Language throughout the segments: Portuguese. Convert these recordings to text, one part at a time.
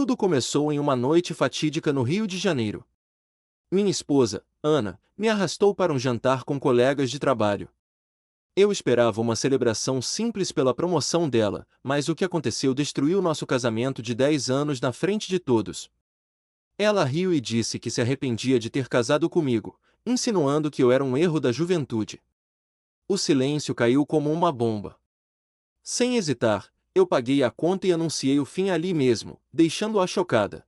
Tudo começou em uma noite fatídica no Rio de Janeiro. Minha esposa, Ana, me arrastou para um jantar com colegas de trabalho. Eu esperava uma celebração simples pela promoção dela, mas o que aconteceu destruiu nosso casamento de 10 anos na frente de todos. Ela riu e disse que se arrependia de ter casado comigo, insinuando que eu era um erro da juventude. O silêncio caiu como uma bomba. Sem hesitar, eu paguei a conta e anunciei o fim ali mesmo, deixando-a chocada.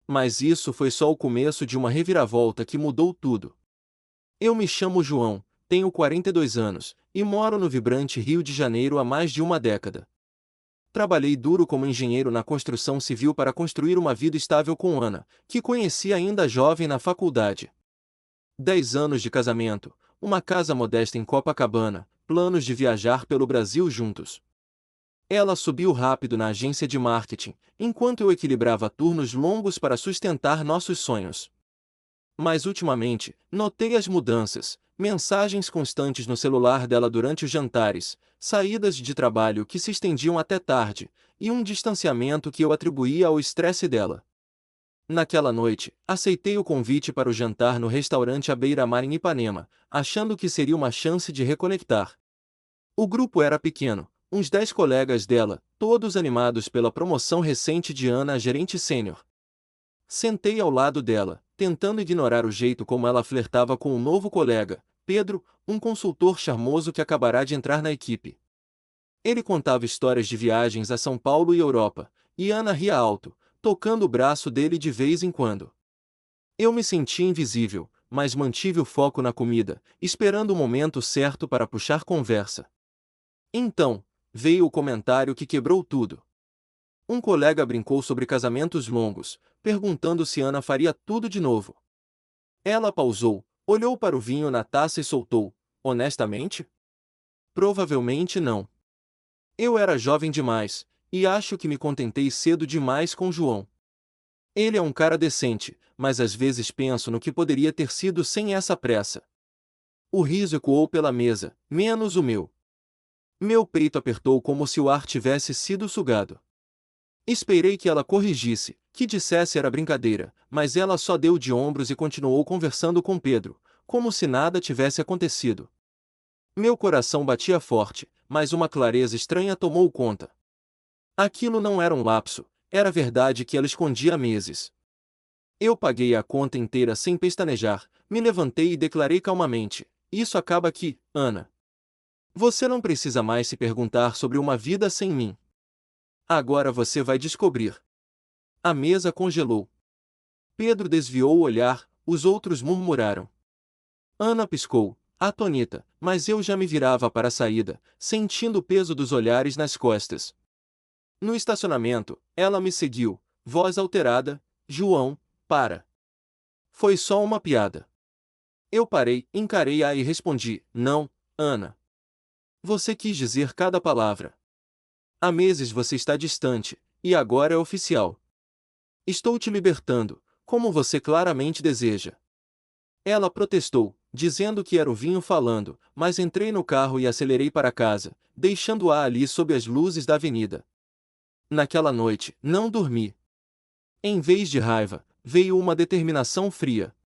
Mas isso foi só o começo de uma reviravolta que mudou tudo. Eu me chamo João, tenho 42 anos, e moro no vibrante Rio de Janeiro há mais de uma década. Trabalhei duro como engenheiro na construção civil para construir uma vida estável com Ana, que conheci ainda jovem na faculdade. 10 anos de casamento, uma casa modesta em Copacabana, planos de viajar pelo Brasil juntos. Ela subiu rápido na agência de marketing, enquanto eu equilibrava turnos longos para sustentar nossos sonhos. Mas ultimamente, notei as mudanças, mensagens constantes no celular dela durante os jantares, saídas de trabalho que se estendiam até tarde, e um distanciamento que eu atribuía ao estresse dela. Naquela noite, aceitei o convite para o jantar no restaurante à beira-mar em Ipanema, achando que seria uma chance de reconectar. O grupo era pequeno, uns 10 colegas dela, todos animados pela promoção recente de Ana a gerente sênior. Sentei ao lado dela, tentando ignorar o jeito como ela flertava com um novo colega, Pedro, um consultor charmoso que acabará de entrar na equipe. Ele contava histórias de viagens a São Paulo e Europa, e Ana ria alto, tocando o braço dele de vez em quando. Eu me senti invisível, mas mantive o foco na comida, esperando o momento certo para puxar conversa. Então, veio o comentário que quebrou tudo. Um colega brincou sobre casamentos longos, perguntando se Ana faria tudo de novo. Ela pausou, olhou para o vinho na taça e soltou: honestamente? Provavelmente não. Eu era jovem demais, e acho que me contentei cedo demais com João. Ele é um cara decente, mas às vezes penso no que poderia ter sido sem essa pressa. O riso ecoou pela mesa, menos o meu. Meu peito apertou como se o ar tivesse sido sugado. Esperei que ela corrigisse, que dissesse era brincadeira, mas ela só deu de ombros e continuou conversando com Pedro, como se nada tivesse acontecido. Meu coração batia forte, mas uma clareza estranha tomou conta. Aquilo não era um lapso, era verdade que ela escondia há meses. Eu paguei a conta inteira sem pestanejar, me levantei e declarei calmamente: isso acaba aqui, Ana. Você não precisa mais se perguntar sobre uma vida sem mim. Agora você vai descobrir. A mesa congelou. Pedro desviou o olhar, os outros murmuraram. Ana piscou, atônita, mas eu já me virava para a saída, sentindo o peso dos olhares nas costas. No estacionamento, ela me seguiu, voz alterada: João, para. Foi só uma piada. Eu parei, encarei-a e respondi: não, Ana. Você quis dizer cada palavra. Há meses você está distante, e agora é oficial. Estou te libertando, como você claramente deseja. Ela protestou, dizendo que era o vinho falando, mas entrei no carro e acelerei para casa, deixando-a ali sob as luzes da avenida. Naquela noite, não dormi. Em vez de raiva, veio uma determinação fria.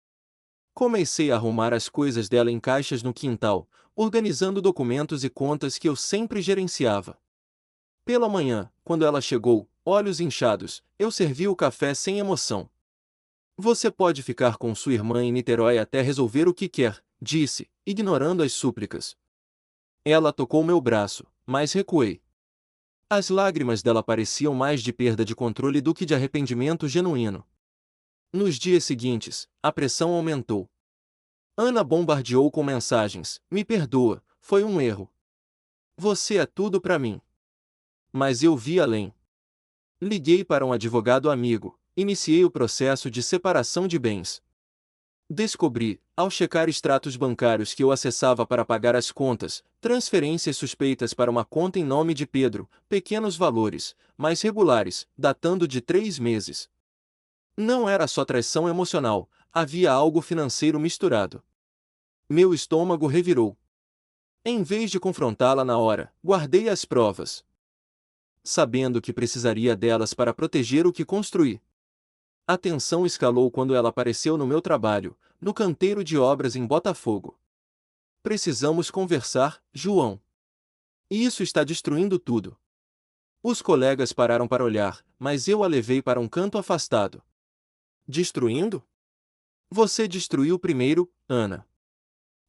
Comecei a arrumar as coisas dela em caixas no quintal, organizando documentos e contas que eu sempre gerenciava. Pela manhã, quando ela chegou, olhos inchados, eu servi o café sem emoção. Você pode ficar com sua irmã em Niterói até resolver o que quer, disse, ignorando as súplicas. Ela tocou meu braço, mas recuei. As lágrimas dela pareciam mais de perda de controle do que de arrependimento genuíno. Nos dias seguintes, a pressão aumentou. Ana bombardeou com mensagens: me perdoa, foi um erro. Você é tudo para mim. Mas eu vi além. Liguei para um advogado amigo, iniciei o processo de separação de bens. Descobri, ao checar extratos bancários que eu acessava para pagar as contas, transferências suspeitas para uma conta em nome de Pedro, pequenos valores, mas regulares, datando de 3 meses. Não era só traição emocional, havia algo financeiro misturado. Meu estômago revirou. Em vez de confrontá-la na hora, guardei as provas. sabendo que precisaria delas para proteger o que construí. A tensão escalou quando ela apareceu no meu trabalho, no canteiro de obras em Botafogo. Precisamos conversar, João. Isso está destruindo tudo. Os colegas pararam para olhar, mas eu a levei para um canto afastado. Destruindo? Você destruiu primeiro, Ana.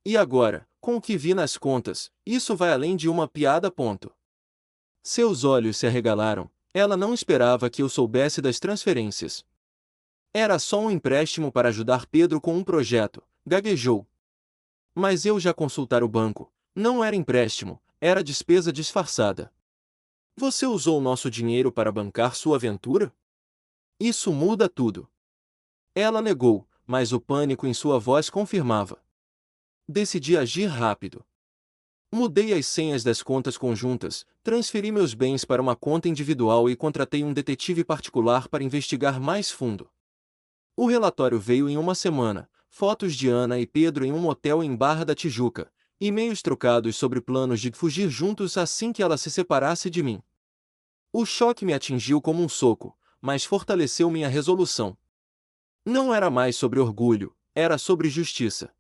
E agora, com o que vi nas contas, isso vai além de uma piada. Ponto. Seus olhos se arregalaram. Ela não esperava que eu soubesse das transferências. Era só um empréstimo para ajudar Pedro com um projeto, gaguejou. Mas eu já consultara o banco. Não era empréstimo, era despesa disfarçada. Você usou nosso dinheiro para bancar sua aventura? Isso muda tudo. Ela negou, mas o pânico em sua voz confirmava. Decidi agir rápido. Mudei as senhas das contas conjuntas, transferi meus bens para uma conta individual e contratei um detetive particular para investigar mais fundo. O relatório veio em uma semana, fotos de Ana e Pedro em um motel em Barra da Tijuca, e-mails trocados sobre planos de fugir juntos assim que ela se separasse de mim. O choque me atingiu como um soco, mas fortaleceu minha resolução. Não era mais sobre orgulho, era sobre justiça.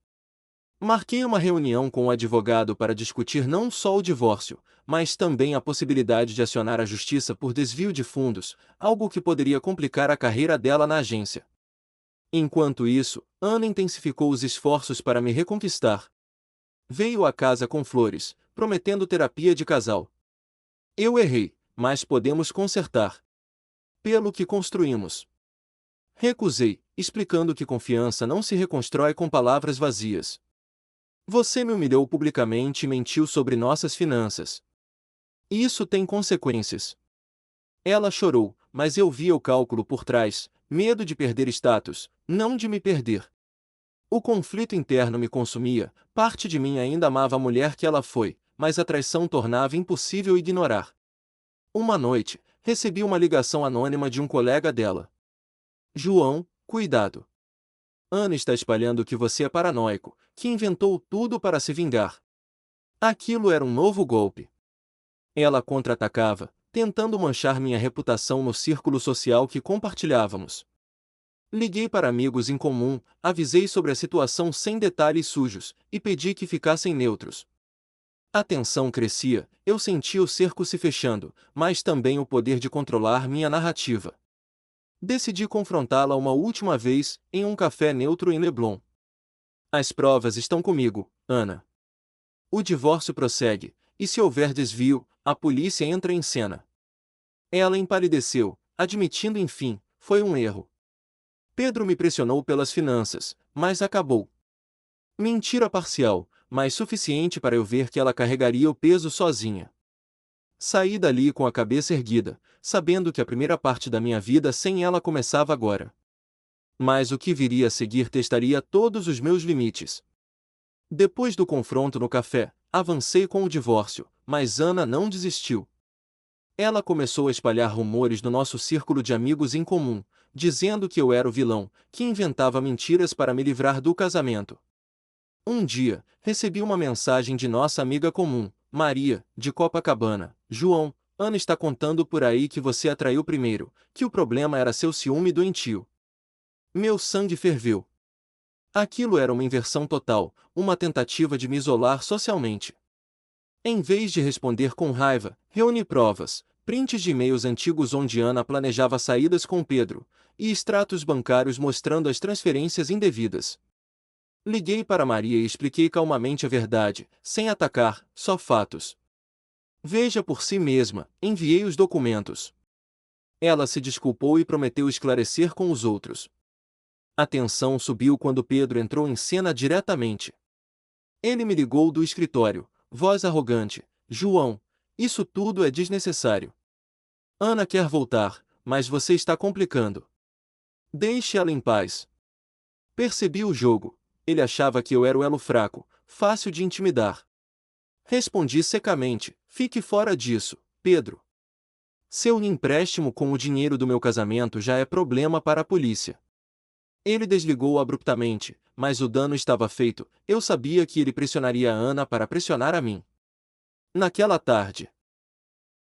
Marquei uma reunião com o advogado para discutir não só o divórcio, mas também a possibilidade de acionar a justiça por desvio de fundos, algo que poderia complicar a carreira dela na agência. Enquanto isso, Ana intensificou os esforços para me reconquistar. Veio à casa com flores, prometendo terapia de casal. Eu errei, mas podemos consertar. Pelo que construímos. Recusei, explicando que confiança não se reconstrói com palavras vazias. Você me humilhou publicamente e mentiu sobre nossas finanças. Isso tem consequências. Ela chorou, mas eu via o cálculo por trás, medo de perder status, não de me perder. O conflito interno me consumia, parte de mim ainda amava a mulher que ela foi, mas a traição tornava impossível ignorar. Uma noite, recebi uma ligação anônima de um colega dela. João, cuidado. Ana está espalhando que você é paranoico, que inventou tudo para se vingar. Aquilo era um novo golpe. Ela contra-atacava, tentando manchar minha reputação no círculo social que compartilhávamos. Liguei para amigos em comum, avisei sobre a situação sem detalhes sujos, e pedi que ficassem neutros. A tensão crescia, eu sentia o cerco se fechando, mas também o poder de controlar minha narrativa. Decidi confrontá-la uma última vez, em um café neutro em Leblon. As provas estão comigo, Ana. O divórcio prossegue, e se houver desvio, a polícia entra em cena. Ela empalideceu, admitindo enfim, foi um erro. Pedro me pressionou pelas finanças, mas acabou. Mentira parcial, mas suficiente para eu ver que ela carregaria o peso sozinha. Saí dali com a cabeça erguida, sabendo que a primeira parte da minha vida sem ela começava agora. Mas o que viria a seguir testaria todos os meus limites. Depois do confronto no café, avancei com o divórcio, mas Ana não desistiu. Ela começou a espalhar rumores no nosso círculo de amigos em comum, dizendo que eu era o vilão, que inventava mentiras para me livrar do casamento. Um dia, recebi uma mensagem de nossa amiga comum, Maria, de Copacabana. João, Ana está contando por aí que você a traiu primeiro, que o problema era seu ciúme doentio. Meu sangue ferveu. Aquilo era uma inversão total, uma tentativa de me isolar socialmente. Em vez de responder com raiva, reuni provas, prints de e-mails antigos onde Ana planejava saídas com Pedro, e extratos bancários mostrando as transferências indevidas. Liguei para Maria e expliquei calmamente a verdade, sem atacar, só fatos. Veja por si mesma, enviei os documentos. Ela se desculpou e prometeu esclarecer com os outros. A tensão subiu quando Pedro entrou em cena diretamente. Ele me ligou do escritório, voz arrogante: João, isso tudo é desnecessário. Ana quer voltar, mas você está complicando. Deixe ela em paz. Percebi o jogo. Ele achava que eu era o elo fraco, fácil de intimidar. Respondi secamente: fique fora disso, Pedro. Seu empréstimo com o dinheiro do meu casamento já é problema para a polícia. Ele desligou abruptamente, mas o dano estava feito. Eu sabia que ele pressionaria a Ana para pressionar a mim. Naquela tarde,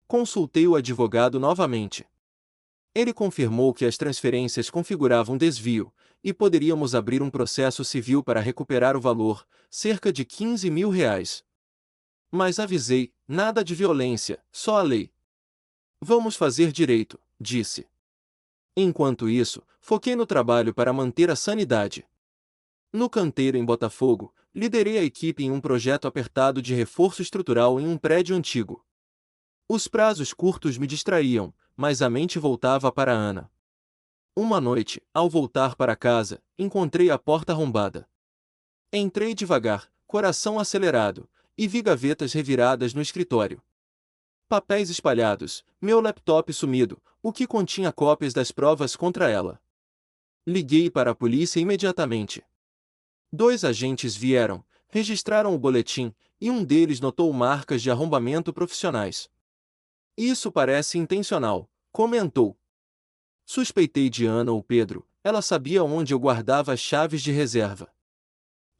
Consultei o advogado novamente. Ele confirmou que as transferências configuravam desvio, e poderíamos abrir um processo civil para recuperar o valor, cerca de R$ 15.000. Mas avisei, nada de violência, só a lei. Vamos fazer direito, disse. Enquanto isso, foquei no trabalho para manter a sanidade. No canteiro em Botafogo, liderei a equipe em um projeto apertado de reforço estrutural em um prédio antigo. Os prazos curtos me distraíam, mas a mente voltava para Ana. Uma noite, ao voltar para casa, encontrei a porta arrombada. Entrei devagar, coração acelerado, e vi gavetas reviradas no escritório. Papéis espalhados, meu laptop sumido, o que continha cópias das provas contra ela. Liguei para a polícia imediatamente. 2 agentes vieram, registraram o boletim, e um deles notou marcas de arrombamento profissionais. Isso parece intencional, comentou. Suspeitei de Ana ou Pedro, ela sabia onde eu guardava as chaves de reserva.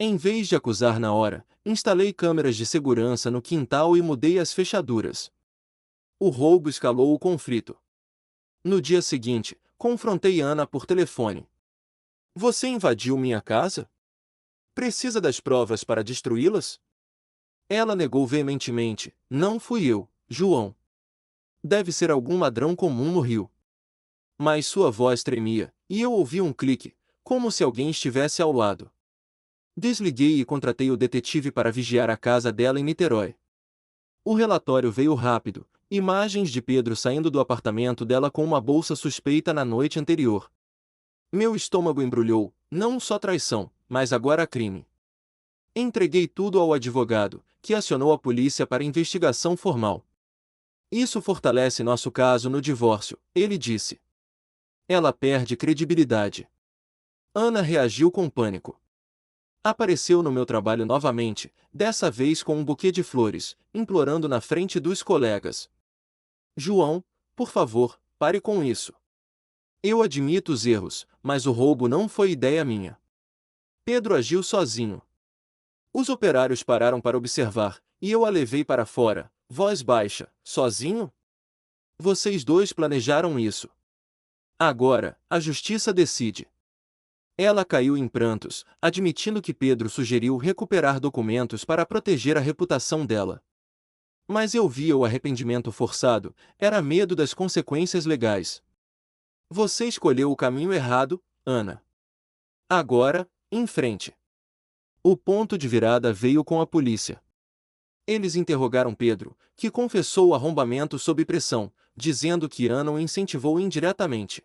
Em vez de acusar na hora, instalei câmeras de segurança no quintal e mudei as fechaduras. O roubo escalou o conflito. No dia seguinte, confrontei Ana por telefone. Você invadiu minha casa? Precisa das provas para destruí-las? Ela negou veementemente, não fui eu, João. Deve ser algum ladrão comum no Rio. Mas sua voz tremia, e eu ouvi um clique, como se alguém estivesse ao lado. Desliguei e contratei o detetive para vigiar a casa dela em Niterói. O relatório veio rápido, imagens de Pedro saindo do apartamento dela com uma bolsa suspeita na noite anterior. Meu estômago embrulhou, não só traição, mas agora crime. Entreguei tudo ao advogado, que acionou a polícia para investigação formal. Isso fortalece nosso caso no divórcio, ele disse. Ela perde credibilidade. Ana reagiu com pânico. Apareceu no meu trabalho novamente, dessa vez com um buquê de flores, implorando na frente dos colegas. João, por favor, pare com isso. Eu admito os erros, mas o roubo não foi ideia minha. Pedro agiu sozinho. Os operários pararam para observar, e eu a levei para fora, voz baixa, sozinho? Vocês dois planejaram isso. Agora, a justiça decide. Ela caiu em prantos, admitindo que Pedro sugeriu recuperar documentos para proteger a reputação dela. Mas eu via o arrependimento forçado, era medo das consequências legais. Você escolheu o caminho errado, Ana. Agora, em frente. O ponto de virada veio com a polícia. Eles interrogaram Pedro, que confessou o arrombamento sob pressão, dizendo que Ana o incentivou indiretamente.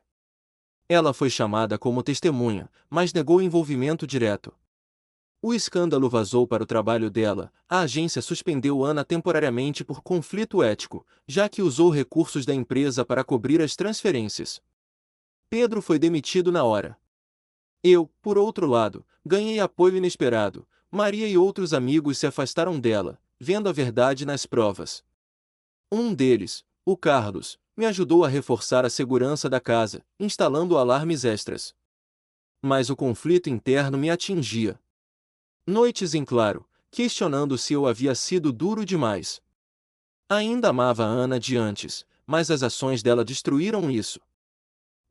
Ela foi chamada como testemunha, mas negou envolvimento direto. O escândalo vazou para o trabalho dela, a agência suspendeu Ana temporariamente por conflito ético, já que usou recursos da empresa para cobrir as transferências. Pedro foi demitido na hora. Eu, por outro lado, ganhei apoio inesperado. Maria e outros amigos se afastaram dela, vendo a verdade nas provas. Um deles, o Carlos, me ajudou a reforçar a segurança da casa, instalando alarmes extras. Mas o conflito interno me atingia. Noites em claro, questionando se eu havia sido duro demais. Ainda amava a Ana de antes, mas as ações dela destruíram isso.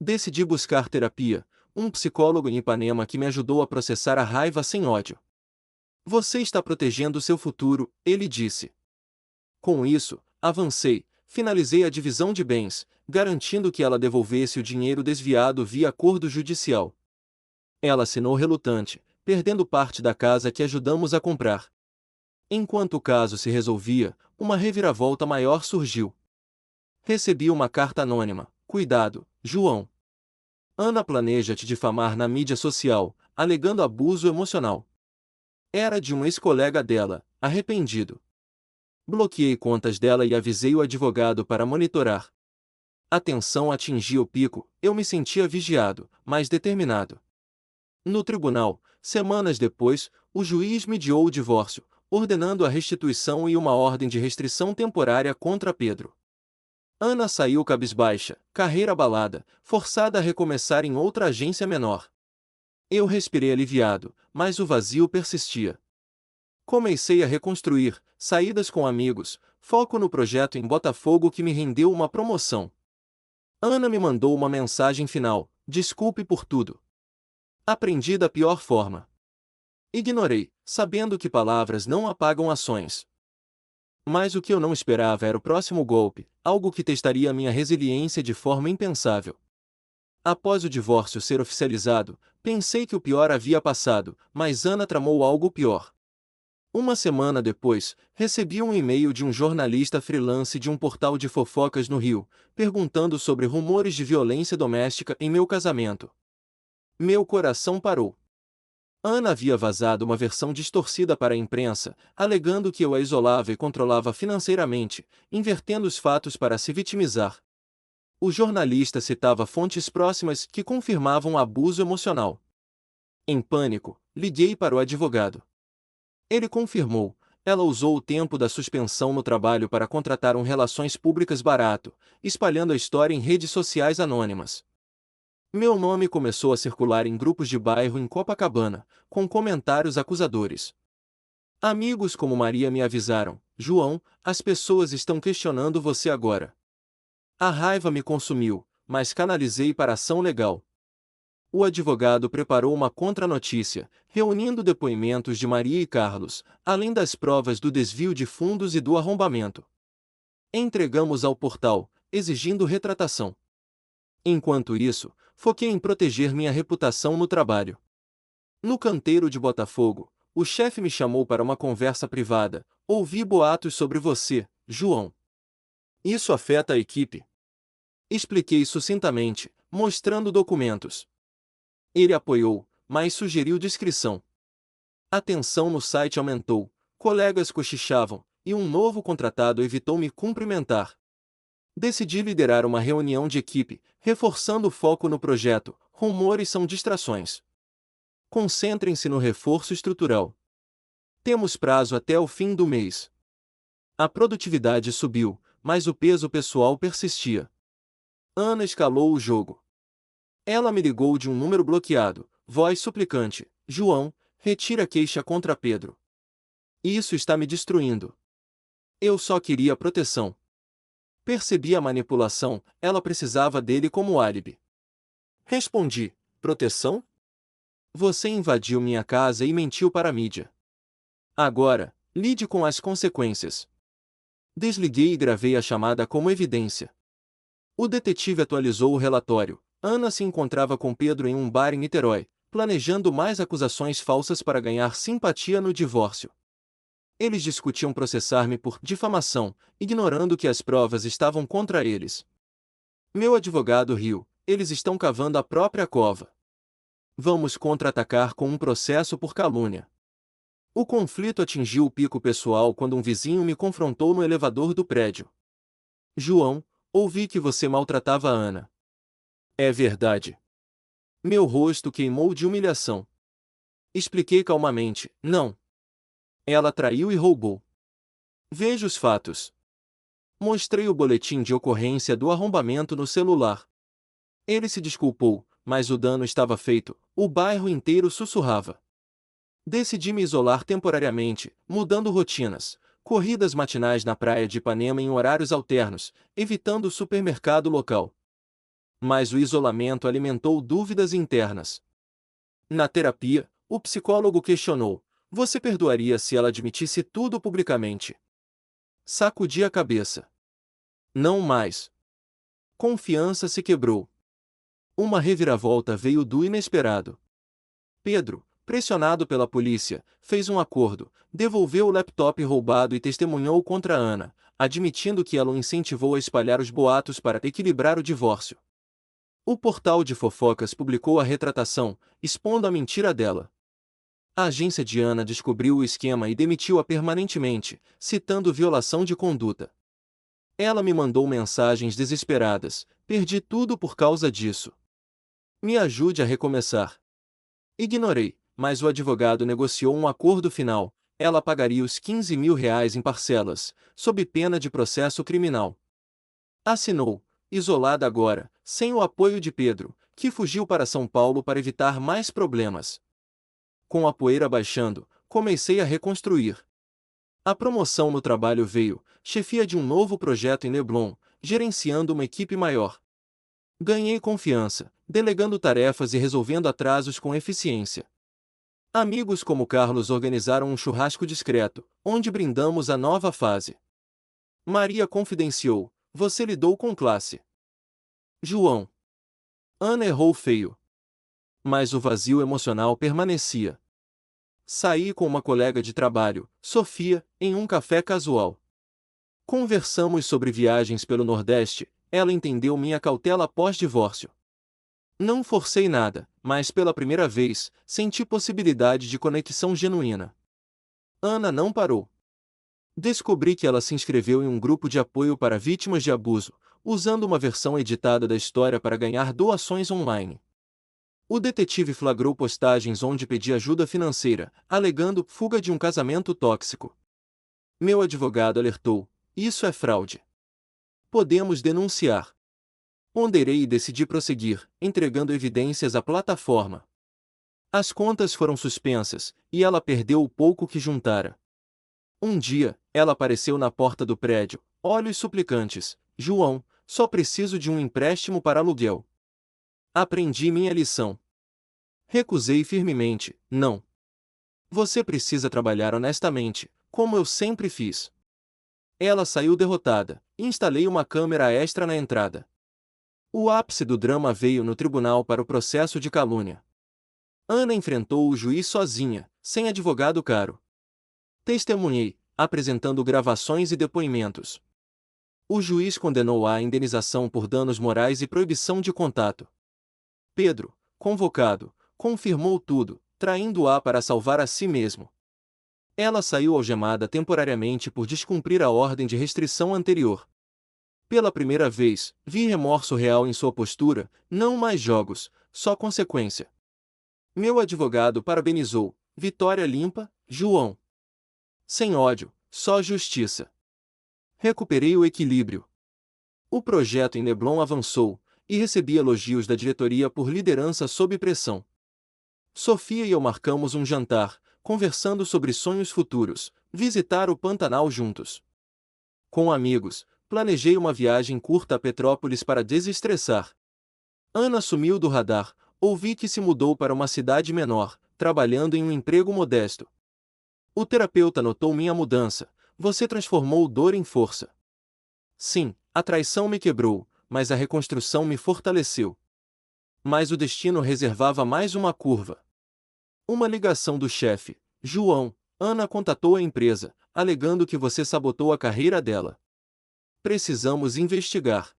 Decidi buscar terapia, um psicólogo em Ipanema que me ajudou a processar a raiva sem ódio. Você está protegendo seu futuro, ele disse. Com isso, avancei, finalizei a divisão de bens, garantindo que ela devolvesse o dinheiro desviado via acordo judicial. Ela assinou relutante, perdendo parte da casa que ajudamos a comprar. Enquanto o caso se resolvia, uma reviravolta maior surgiu. Recebi uma carta anônima. Cuidado, João. Ana planeja te difamar na mídia social, alegando abuso emocional. Era de um ex-colega dela, arrependido. Bloqueei contas dela e avisei o advogado para monitorar. A tensão atingia o pico, eu me sentia vigiado, mas determinado. No tribunal, semanas depois, o juiz mediou o divórcio, ordenando a restituição e uma ordem de restrição temporária contra Pedro. Ana saiu cabisbaixa, carreira abalada, forçada a recomeçar em outra agência menor. Eu respirei aliviado, mas o vazio persistia. Comecei a reconstruir, saídas com amigos, foco no projeto em Botafogo que me rendeu uma promoção. Ana me mandou uma mensagem final: desculpe por tudo. Aprendi da pior forma. Ignorei, sabendo que palavras não apagam ações. Mas o que eu não esperava era o próximo golpe, algo que testaria minha resiliência de forma impensável. Após o divórcio ser oficializado, pensei que o pior havia passado, mas Ana tramou algo pior. Uma semana depois, recebi um e-mail de um jornalista freelance de um portal de fofocas no Rio, perguntando sobre rumores de violência doméstica em meu casamento. Meu coração parou. Ana havia vazado uma versão distorcida para a imprensa, alegando que eu a isolava e controlava financeiramente, invertendo os fatos para se vitimizar. O jornalista citava fontes próximas que confirmavam abuso emocional. Em pânico, liguei para o advogado. Ele confirmou: ela usou o tempo da suspensão no trabalho para contratar um relações públicas barato, espalhando a história em redes sociais anônimas. Meu nome começou a circular em grupos de bairro em Copacabana, com comentários acusadores. Amigos como Maria me avisaram: João, as pessoas estão questionando você agora. A raiva me consumiu, mas canalizei para ação legal. O advogado preparou uma contranotícia, reunindo depoimentos de Maria e Carlos, além das provas do desvio de fundos e do arrombamento. Entregamos ao portal, exigindo retratação. Enquanto isso, foquei em proteger minha reputação no trabalho. No canteiro de Botafogo, o chefe me chamou para uma conversa privada: ouvi boatos sobre você, João. Isso afeta a equipe? Expliquei sucintamente, mostrando documentos. Ele apoiou, mas sugeriu discrição. A tensão no site aumentou, colegas cochichavam, e um novo contratado evitou me cumprimentar. Decidi liderar uma reunião de equipe, reforçando o foco no projeto: rumores são distrações. Concentrem-se no reforço estrutural. Temos prazo até o fim do mês. A produtividade subiu, mas o peso pessoal persistia. Ana escalou o jogo. Ela me ligou de um número bloqueado, voz suplicante: João, retire a queixa contra Pedro. Isso está me destruindo. Eu só queria proteção. Percebi a manipulação, ela precisava dele como álibi. Respondi: proteção? Você invadiu minha casa e mentiu para a mídia. Agora, lide com as consequências. Desliguei e gravei a chamada como evidência. O detetive atualizou o relatório. Ana se encontrava com Pedro em um bar em Niterói, planejando mais acusações falsas para ganhar simpatia no divórcio. Eles discutiam processar-me por difamação, ignorando que as provas estavam contra eles. Meu advogado riu: eles estão cavando a própria cova. Vamos contra-atacar com um processo por calúnia. O conflito atingiu o pico pessoal quando um vizinho me confrontou no elevador do prédio. João, ouvi que você maltratava a Ana. É verdade. Meu rosto queimou de humilhação. Expliquei calmamente: não. Ela traiu e roubou. Veja os fatos. Mostrei o boletim de ocorrência do arrombamento no celular. Ele se desculpou, mas o dano estava feito, o bairro inteiro sussurrava. Decidi me isolar temporariamente, mudando rotinas, corridas matinais na praia de Ipanema em horários alternos, evitando o supermercado local. Mas o isolamento alimentou dúvidas internas. Na terapia, o psicólogo questionou: você perdoaria se ela admitisse tudo publicamente? Sacudi a cabeça. Não mais. Confiança se quebrou. Uma reviravolta veio do inesperado. Pedro, pressionado pela polícia, fez um acordo, devolveu o laptop roubado e testemunhou contra Ana, admitindo que ela o incentivou a espalhar os boatos para equilibrar o divórcio. O portal de fofocas publicou a retratação, expondo a mentira dela. A agência de Ana descobriu o esquema e demitiu-a permanentemente, citando violação de conduta. Ela me mandou mensagens desesperadas: perdi tudo por causa disso. Me ajude a recomeçar. Ignorei, mas o advogado negociou um acordo final: ela pagaria os R$ 15.000 em parcelas, sob pena de processo criminal. Assinou, isolada agora, sem o apoio de Pedro, que fugiu para São Paulo para evitar mais problemas. Com a poeira baixando, comecei a reconstruir. A promoção no trabalho veio, chefia de um novo projeto em Leblon, gerenciando uma equipe maior. Ganhei confiança, delegando tarefas e resolvendo atrasos com eficiência. Amigos como Carlos organizaram um churrasco discreto, onde brindamos a nova fase. Maria confidenciou: você lidou com classe. João. Ana errou feio. Mas o vazio emocional permanecia. Saí com uma colega de trabalho, Sofia, em um café casual. Conversamos sobre viagens pelo Nordeste, ela entendeu minha cautela pós-divórcio. Não forcei nada, mas pela primeira vez, senti possibilidade de conexão genuína. Ana não parou. Descobri que ela se inscreveu em um grupo de apoio para vítimas de abuso, usando uma versão editada da história para ganhar doações online. O detetive flagrou postagens onde pedia ajuda financeira, alegando fuga de um casamento tóxico. Meu advogado alertou: isso é fraude. Podemos denunciar. Ponderei e decidi prosseguir, entregando evidências à plataforma. As contas foram suspensas, e ela perdeu o pouco que juntara. Um dia, ela apareceu na porta do prédio, olhos suplicantes: João, só preciso de um empréstimo para aluguel. Aprendi minha lição. Recusei firmemente: não. Você precisa trabalhar honestamente, como eu sempre fiz. Ela saiu derrotada, e instalei uma câmera extra na entrada. O ápice do drama veio no tribunal para o processo de calúnia. Ana enfrentou o juiz sozinha, sem advogado caro. Testemunhei, apresentando gravações e depoimentos. O juiz condenou-a à indenização por danos morais e proibição de contato. Pedro, convocado, confirmou tudo, traindo-a para salvar a si mesmo. Ela saiu algemada temporariamente por descumprir a ordem de restrição anterior. Pela primeira vez, vi remorso real em sua postura, não mais jogos, só consequência. Meu advogado parabenizou: vitória limpa, João. Sem ódio, só justiça. Recuperei o equilíbrio. O projeto em Leblon avançou, e recebi elogios da diretoria por liderança sob pressão. Sofia e eu marcamos um jantar, conversando sobre sonhos futuros, visitar o Pantanal juntos. Com amigos, planejei uma viagem curta a Petrópolis para desestressar. Ana sumiu do radar, ouvi que se mudou para uma cidade menor, trabalhando em um emprego modesto. O terapeuta notou minha mudança: você transformou dor em força. Sim, a traição me quebrou, mas a reconstrução me fortaleceu. Mas o destino reservava mais uma curva. Uma ligação do chefe: João, Ana contatou a empresa, alegando que você sabotou a carreira dela. Precisamos investigar.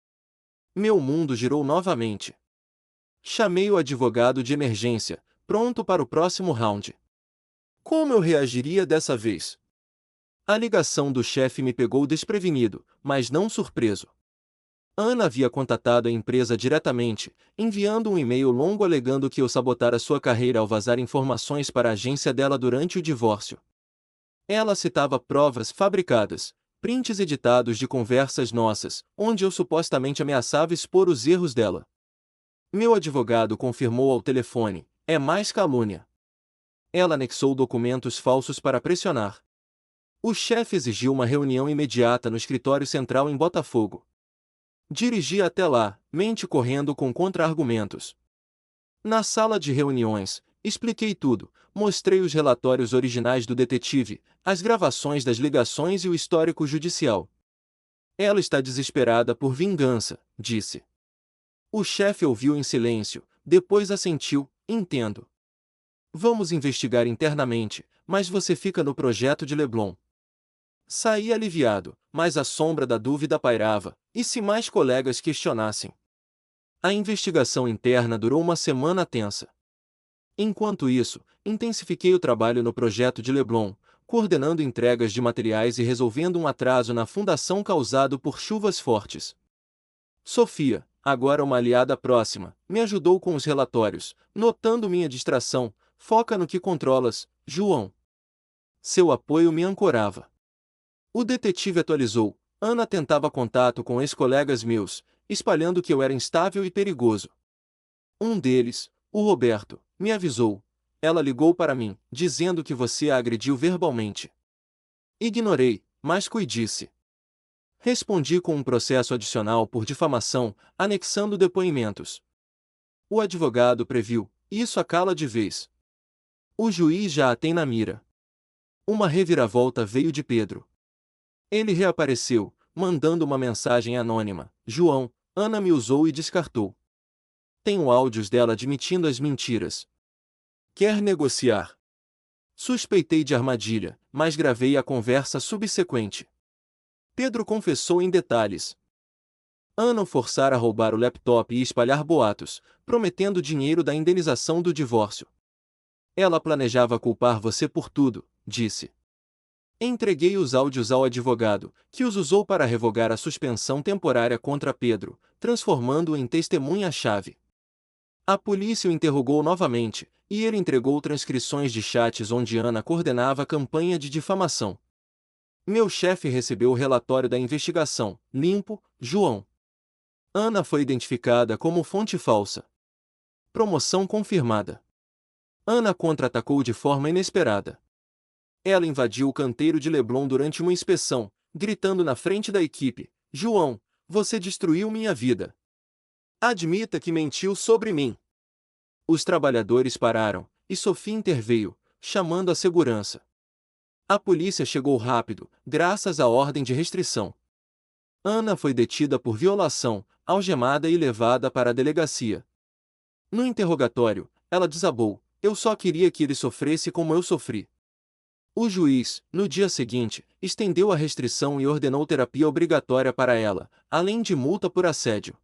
Meu mundo girou novamente. Chamei o advogado de emergência, pronto para o próximo round. Como eu reagiria dessa vez? A ligação do chefe me pegou desprevenido, mas não surpreso. Ana havia contatado a empresa diretamente, enviando um e-mail longo alegando que eu sabotara sua carreira ao vazar informações para a agência dela durante o divórcio. Ela citava provas fabricadas, prints editados de conversas nossas, onde eu supostamente ameaçava expor os erros dela. Meu advogado confirmou ao telefone: é mais calúnia. Ela anexou documentos falsos para pressionar. O chefe exigiu uma reunião imediata no escritório central em Botafogo. Dirigi até lá, mente correndo com contra-argumentos. Na sala de reuniões, expliquei tudo, mostrei os relatórios originais do detetive, as gravações das ligações e o histórico judicial. Ela está desesperada por vingança, disse. O chefe ouviu em silêncio, depois assentiu: entendo. Vamos investigar internamente, mas você fica no projeto de Leblon. Saí aliviado, mas a sombra da dúvida pairava: e se mais colegas questionassem? A investigação interna durou uma semana tensa. Enquanto isso, intensifiquei o trabalho no projeto de Leblon, coordenando entregas de materiais e resolvendo um atraso na fundação causado por chuvas fortes. Sofia, agora uma aliada próxima, me ajudou com os relatórios, notando minha distração: foca no que controlas, João. Seu apoio me ancorava. O detetive atualizou: Ana tentava contato com ex-colegas meus, espalhando que eu era instável e perigoso. Um deles, o Roberto, me avisou: ela ligou para mim, dizendo que você a agrediu verbalmente. Ignorei, mas cuidice. Respondi com um processo adicional por difamação, anexando depoimentos. O advogado previu, isso a cala de vez. O juiz já a tem na mira. Uma reviravolta veio de Pedro. Ele reapareceu, mandando uma mensagem anônima. João, Ana me usou e descartou. Tenho áudios dela admitindo as mentiras. Quer negociar? Suspeitei de armadilha, mas gravei a conversa subsequente. Pedro confessou em detalhes. Ana o forçara a roubar o laptop e espalhar boatos, prometendo dinheiro da indenização do divórcio. Ela planejava culpar você por tudo, disse. Entreguei os áudios ao advogado, que os usou para revogar a suspensão temporária contra Pedro, transformando-o em testemunha-chave. A polícia o interrogou novamente, e ele entregou transcrições de chats onde Ana coordenava a campanha de difamação. Meu chefe recebeu o relatório da investigação, limpo, João. Ana foi identificada como fonte falsa. Promoção confirmada. Ana contra-atacou de forma inesperada. Ela invadiu o canteiro de Leblon durante uma inspeção, gritando na frente da equipe: João, você destruiu minha vida. Admita que mentiu sobre mim. Os trabalhadores pararam, e Sophie interveio, chamando a segurança. A polícia chegou rápido, graças à ordem de restrição. Ana foi detida por violação, algemada e levada para a delegacia. No interrogatório, ela desabou: eu só queria que ele sofresse como eu sofri. O juiz, no dia seguinte, estendeu a restrição e ordenou terapia obrigatória para ela, além de multa por assédio.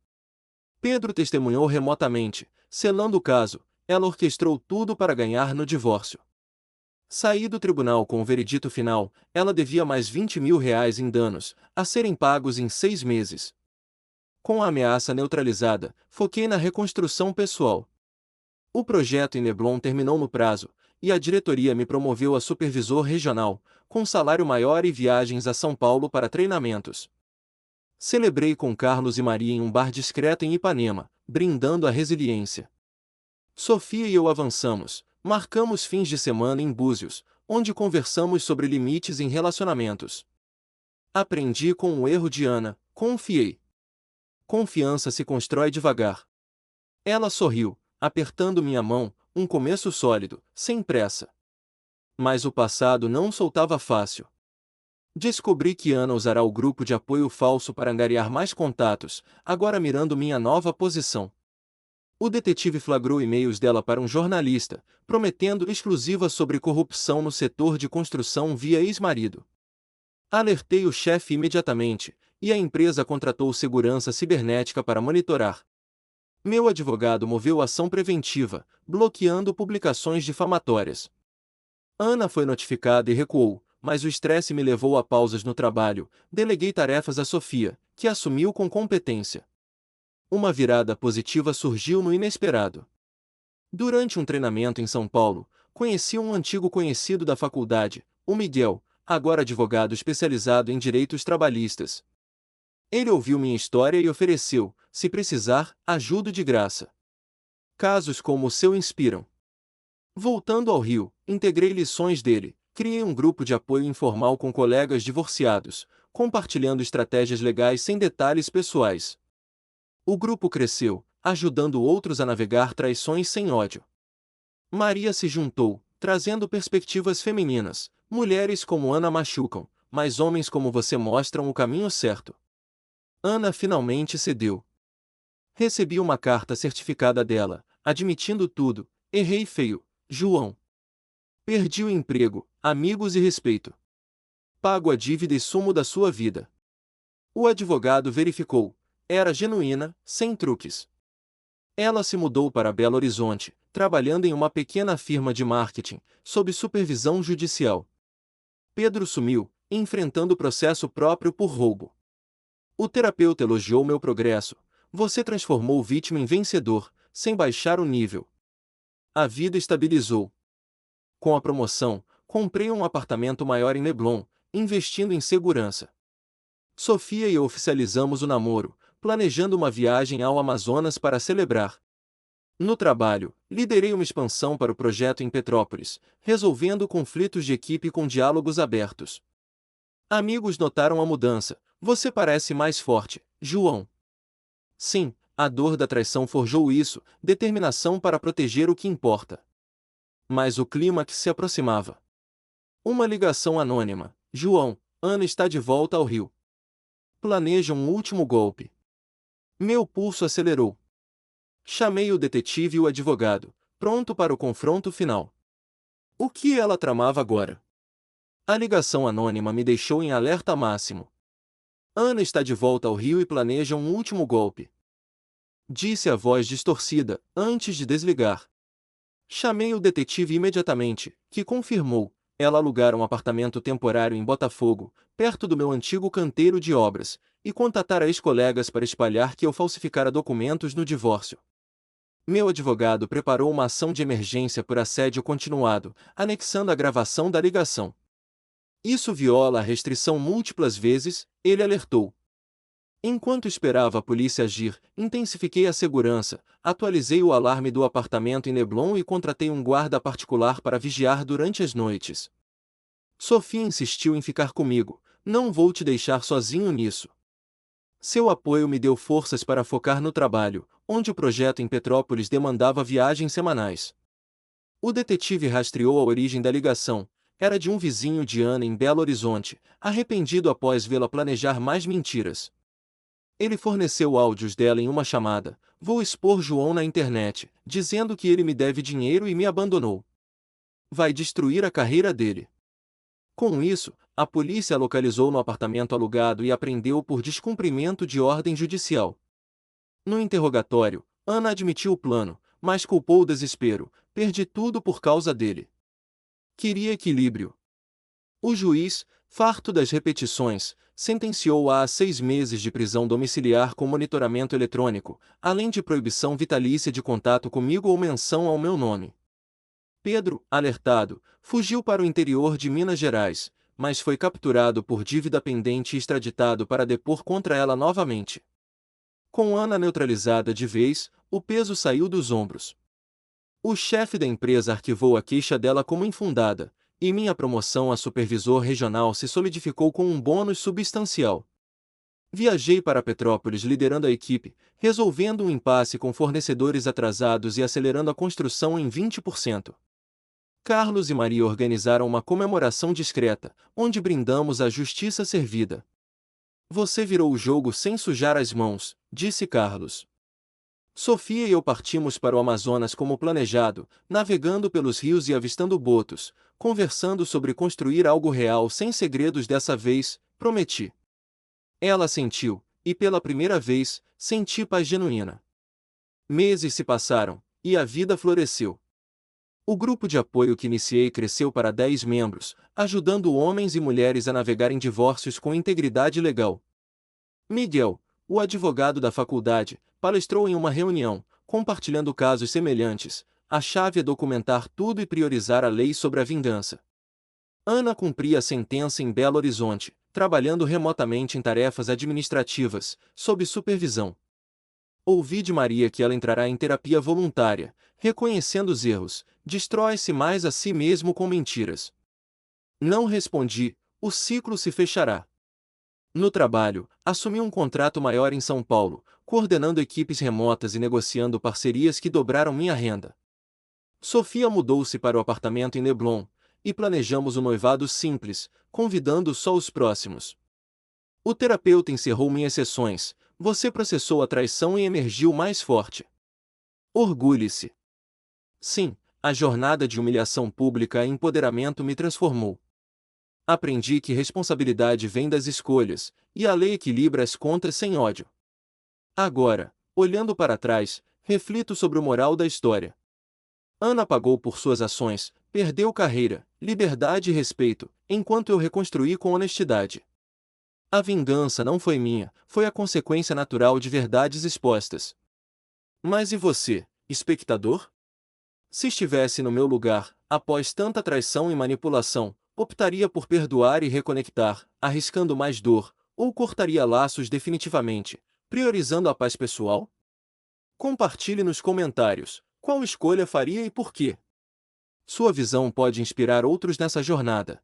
Pedro testemunhou remotamente, selando o caso. Ela orquestrou tudo para ganhar no divórcio. Saí do tribunal com o veredito final. Ela devia mais R$ 20.000 em danos, a serem pagos em 6 meses. Com a ameaça neutralizada, foquei na reconstrução pessoal. O projeto em Leblon terminou no prazo, e a diretoria me promoveu a supervisor regional, com salário maior e viagens a São Paulo para treinamentos. Celebrei com Carlos e Maria em um bar discreto em Ipanema, brindando a resiliência. Sofia e eu avançamos, marcamos fins de semana em Búzios, onde conversamos sobre limites em relacionamentos. Aprendi com o erro de Ana, confiei. Confiança se constrói devagar. Ela sorriu, apertando minha mão, um começo sólido, sem pressa. Mas o passado não soltava fácil. Descobri que Ana usará o grupo de apoio falso para angariar mais contatos, agora mirando minha nova posição. O detetive flagrou e-mails dela para um jornalista, prometendo exclusiva sobre corrupção no setor de construção via ex-marido. Alertei o chefe imediatamente, e a empresa contratou segurança cibernética para monitorar. Meu advogado moveu ação preventiva, bloqueando publicações difamatórias. Ana foi notificada e recuou, mas o estresse me levou a pausas no trabalho. Deleguei tarefas a Sofia, que assumiu com competência. Uma virada positiva surgiu no inesperado. Durante um treinamento em São Paulo, conheci um antigo conhecido da faculdade, o Miguel, agora advogado especializado em direitos trabalhistas. Ele ouviu minha história e ofereceu, se precisar, ajuda de graça. Casos como o seu inspiram. Voltando ao Rio, integrei lições dele, criei um grupo de apoio informal com colegas divorciados, compartilhando estratégias legais sem detalhes pessoais. O grupo cresceu, ajudando outros a navegar traições sem ódio. Maria se juntou, trazendo perspectivas femininas. Mulheres como Ana machucam, mas homens como você mostram o caminho certo. Ana finalmente cedeu. Recebi uma carta certificada dela, admitindo tudo. Errei feio, João. Perdi o emprego, amigos e respeito. Pago a dívida e sumo da sua vida. O advogado verificou. Era genuína, sem truques. Ela se mudou para Belo Horizonte, trabalhando em uma pequena firma de marketing, sob supervisão judicial. Pedro sumiu, enfrentando processo próprio por roubo. O terapeuta elogiou meu progresso. Você transformou o vítima em vencedor, sem baixar o nível. A vida estabilizou. Com a promoção, comprei um apartamento maior em Leblon, investindo em segurança. Sofia e eu oficializamos o namoro, planejando uma viagem ao Amazonas para celebrar. No trabalho, liderei uma expansão para o projeto em Petrópolis, resolvendo conflitos de equipe com diálogos abertos. Amigos notaram a mudança. Você parece mais forte, João. Sim, a dor da traição forjou isso, determinação para proteger o que importa. Mas o clímax se aproximava. Uma ligação anônima. João, Ana está de volta ao Rio. Planeja um último golpe. Meu pulso acelerou. Chamei o detetive e o advogado, pronto para o confronto final. O que ela tramava agora? A ligação anônima me deixou em alerta máximo. Ana está de volta ao Rio e planeja um último golpe. Disse a voz distorcida, antes de desligar. Chamei o detetive imediatamente, que confirmou. Ela alugara um apartamento temporário em Botafogo, perto do meu antigo canteiro de obras, e contatara ex-colegas para espalhar que eu falsificara documentos no divórcio. Meu advogado preparou uma ação de emergência por assédio continuado, anexando a gravação da ligação. Isso viola a restrição múltiplas vezes, ele alertou. Enquanto esperava a polícia agir, intensifiquei a segurança, atualizei o alarme do apartamento em Leblon e contratei um guarda particular para vigiar durante as noites. Sofia insistiu em ficar comigo. Não vou te deixar sozinho nisso. Seu apoio me deu forças para focar no trabalho, onde o projeto em Petrópolis demandava viagens semanais. O detetive rastreou a origem da ligação. Era de um vizinho de Ana em Belo Horizonte, arrependido após vê-la planejar mais mentiras. Ele forneceu áudios dela em uma chamada. Vou expor João na internet, dizendo que ele me deve dinheiro e me abandonou. Vai destruir a carreira dele. Com isso, a polícia a localizou no apartamento alugado e a prendeu por descumprimento de ordem judicial. No interrogatório, Ana admitiu o plano, mas culpou o desespero. Perdi tudo por causa dele. Queria equilíbrio. O juiz, farto das repetições, sentenciou-a a 6 meses de prisão domiciliar com monitoramento eletrônico, além de proibição vitalícia de contato comigo ou menção ao meu nome. Pedro, alertado, fugiu para o interior de Minas Gerais, mas foi capturado por dívida pendente e extraditado para depor contra ela novamente. Com Ana neutralizada de vez, o peso saiu dos ombros. O chefe da empresa arquivou a queixa dela como infundada, e minha promoção a supervisor regional se solidificou com um bônus substancial. Viajei para Petrópolis liderando a equipe, resolvendo um impasse com fornecedores atrasados e acelerando a construção em 20%. Carlos e Maria organizaram uma comemoração discreta, onde brindamos a justiça servida. Você virou o jogo sem sujar as mãos, disse Carlos. Sofia e eu partimos para o Amazonas como planejado, navegando pelos rios e avistando botos, conversando sobre construir algo real sem segredos dessa vez, prometi. Ela sentiu, e pela primeira vez, senti paz genuína. Meses se passaram, e a vida floresceu. O grupo de apoio que iniciei cresceu para 10 membros, ajudando homens e mulheres a navegar em divórcios com integridade legal. Miguel, o advogado da faculdade, palestrou em uma reunião, compartilhando casos semelhantes. A chave é documentar tudo e priorizar a lei sobre a vingança. Ana cumpria a sentença em Belo Horizonte, trabalhando remotamente em tarefas administrativas, sob supervisão. Ouvi de Maria que ela entrará em terapia voluntária, reconhecendo os erros, destrói-se mais a si mesmo com mentiras. Não respondi, o ciclo se fechará. No trabalho, assumi um contrato maior em São Paulo, coordenando equipes remotas e negociando parcerias que dobraram minha renda. Sofia mudou-se para o apartamento em Leblon, e planejamos o noivado simples, convidando só os próximos. O terapeuta encerrou minhas sessões. Você processou a traição e emergiu mais forte. Orgulhe-se. Sim, a jornada de humilhação pública e empoderamento me transformou. Aprendi que responsabilidade vem das escolhas, e a lei equilibra as contas sem ódio. Agora, olhando para trás, reflito sobre o moral da história. Ana pagou por suas ações, perdeu carreira, liberdade e respeito, enquanto eu reconstruí com honestidade. A vingança não foi minha, foi a consequência natural de verdades expostas. Mas e você, espectador? Se estivesse no meu lugar, após tanta traição e manipulação, optaria por perdoar e reconectar, arriscando mais dor, ou cortaria laços definitivamente, priorizando a paz pessoal? Compartilhe nos comentários qual escolha faria e por quê. Sua visão pode inspirar outros nessa jornada.